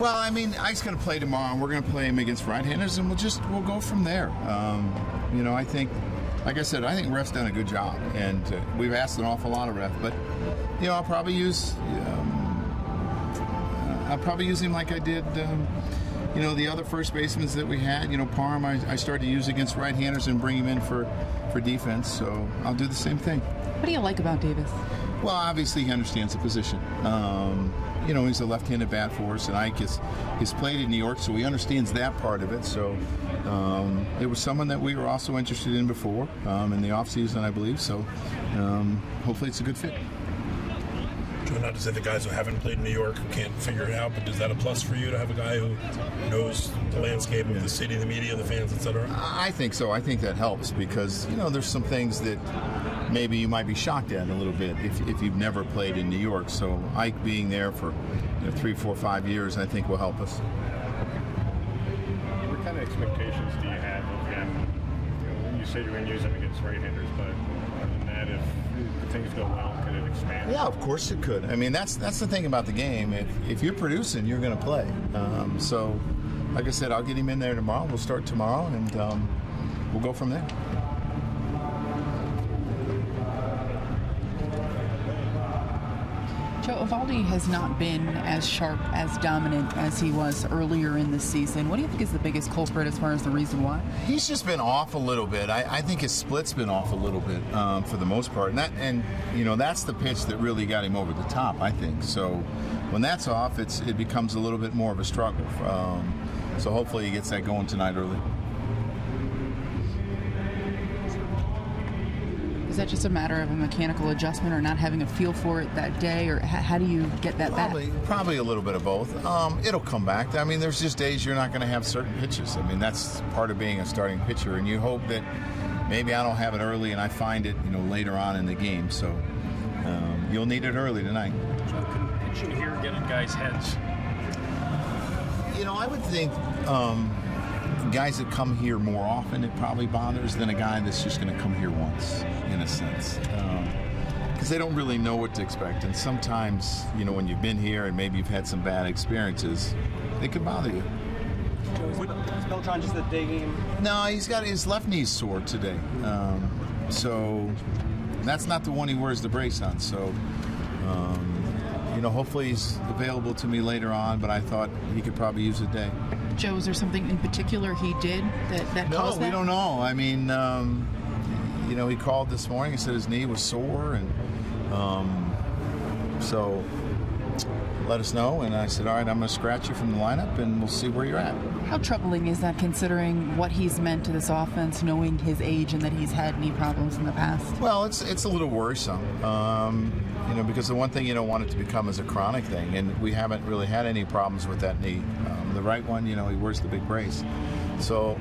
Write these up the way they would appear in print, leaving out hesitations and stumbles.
Well, I mean, Ike's going to play tomorrow, and we're going to play him against right-handers, and we'll go from there. I think, like I said, I think ref's done a good job, and we've asked an awful lot of ref. But I'll probably use him like I did. The other first basemen that we had. Parham, I started to use against right-handers and bring him in for defense. So I'll do the same thing. What do you like about Davis? Well, obviously he understands the position. He's a left-handed bat for us, and Ike has played in New York, so he understands that part of it. So it was someone that we were also interested in before in the offseason, I believe. So hopefully it's a good fit. Not to say the guys who haven't played in New York who can't figure it out, but is that a plus for you to have a guy who knows the landscape of the city, the media, the fans, etc.? I think so. I think that helps because, there's some things that maybe you might be shocked at a little bit if you've never played in New York. So Ike being there for 3, 4, 5 years, I think will help us. What kind of expectations do you have of him? You said you're going to use him against right-handers, but other than that, if things go well, could it expand? Yeah, of course it could. I mean, that's the thing about the game. If you're producing, you're going to play. So, like I said, I'll get him in there tomorrow. We'll start tomorrow, and we'll go from there. Joe, Eovaldi has not been as sharp, as dominant as he was earlier in the season. What do you think is the biggest culprit as far as the reason why? He's just been off a little bit. I think his split's been off a little bit for the most part. And that's the pitch that really got him over the top, I think. So when that's off, it becomes a little bit more of a struggle. So hopefully he gets that going tonight early. Is that just a matter of a mechanical adjustment or not having a feel for it that day, or how do you get that back? Probably a little bit of both. It'll come back. I mean, there's just days you're not going to have certain pitches. I mean, that's part of being a starting pitcher, and you hope that maybe I don't have it early and I find it, later on in the game. So you'll need it early tonight. So can pitching here get in guys' heads? I would think guys that come here more often, it probably bothers than a guy that's just going to come here once, in a sense. Because they don't really know what to expect. And sometimes, when you've been here and maybe you've had some bad experiences, it could bother you. Is Beltran just a day game? No, he's got his left knee sore today. So that's not the one he wears the brace on. So, hopefully he's available to me later on, but I thought he could probably use a day. Joe, is there something in particular he did that caused that? No, we don't know. I mean, he called this morning and said his knee was sore, and so let us know. And I said, all right, I'm going to scratch you from the lineup, and we'll see where you're at. How troubling is that, considering what he's meant to this offense, knowing his age and that he's had knee problems in the past? Well, it's a little worrisome, because the one thing you don't want it to become is a chronic thing, and we haven't really had any problems with that knee. The right one, he wears the big brace. So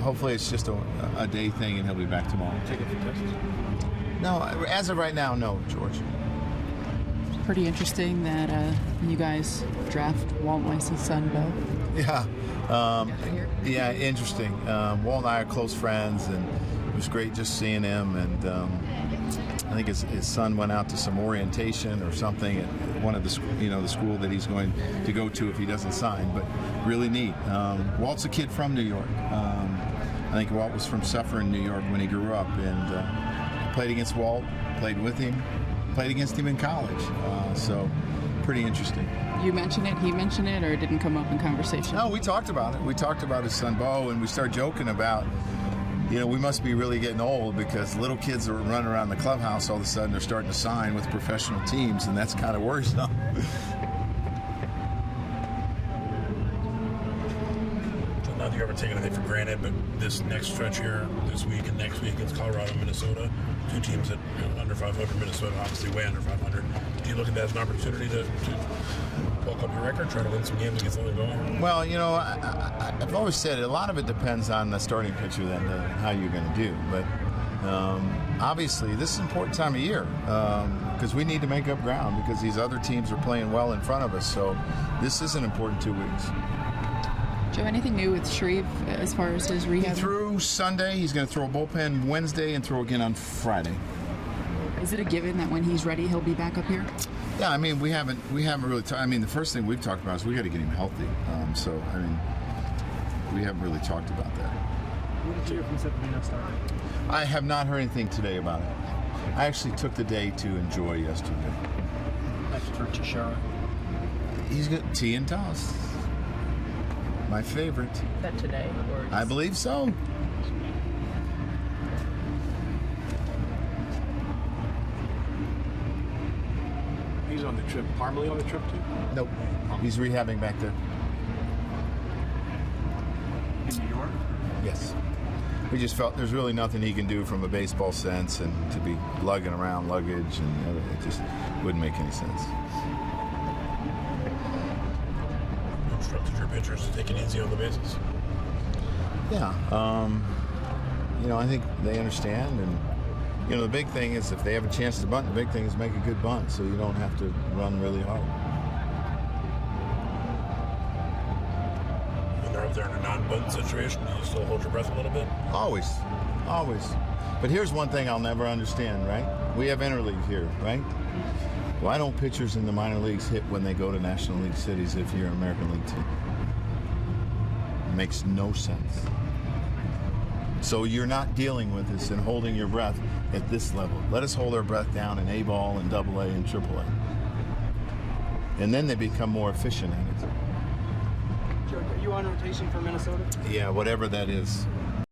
hopefully it's just a day thing, and he'll be back tomorrow. Take it for tests? No, as of right now, no, George. It's pretty interesting that you guys draft Walt Weiss's son, Bo. Yeah. Yeah, interesting. Walt and I are close friends, and it was great just seeing him. And I think his son went out to some orientation or something at one of the school that he's going to go to if he doesn't sign. But really neat. Walt's a kid from New York. I think Walt was from Suffern, New York, when he grew up, and played against Walt, played with him, played against him in college. So pretty interesting. You mentioned it, he mentioned it, or it didn't come up in conversation? No, we talked about it. We talked about his son, Bo, and we started joking about, we must be really getting old because little kids are running around the clubhouse, all of a sudden they're starting to sign with professional teams, and that's kind of worrisome. So not that you're ever taking anything for granted, but this next stretch here, this week and next week against Colorado and Minnesota, two teams that under 500, Minnesota obviously way under 500. Do you look at that as an opportunity to bulk up your record, try to win some games and get something going? Well, I've always said a lot of it depends on the starting pitcher then how you're going to do. But obviously, this is an important time of year because we need to make up ground because these other teams are playing well in front of us. So this is an important 2 weeks. Joe, anything new with Shreve as far as his rehab? He threw Sunday. He's going to throw a bullpen Wednesday and throw again on Friday. Is it a given that when he's ready, he'll be back up here? Yeah, I mean, we haven't really I mean, the first thing we've talked about is we got to get him healthy. So, I mean, we haven't really talked about that. What did you hear from Severino starting? I have not heard anything today about it. I actually took the day to enjoy yesterday. That's for Chishara. He's got tea and toss. My favorite. Is that today? Or I believe so. He's on the trip. Parmalee on the trip too? Nope. He's rehabbing back there. In New York? Yes. We just felt there's really nothing he can do from a baseball sense, and to be lugging around luggage, and it just wouldn't make any sense. You instructed your pitchers to take it easy on the bases. Yeah. I think they understand, and the big thing is if they have a chance to bunt, the big thing is make a good bunt, so you don't have to run really hard. When they're up there in a non-bunt situation, do you still hold your breath a little bit? Always. But here's one thing I'll never understand, right? We have interleague here, right? Why don't pitchers in the minor leagues hit when they go to National League cities if you're an American League team? It makes no sense. So you're not dealing with this and holding your breath at this level. Let us hold our breath down in A-ball and AA and AAA. And then they become more efficient at it. Joe, are you on rotation for Minnesota? Yeah, whatever that is.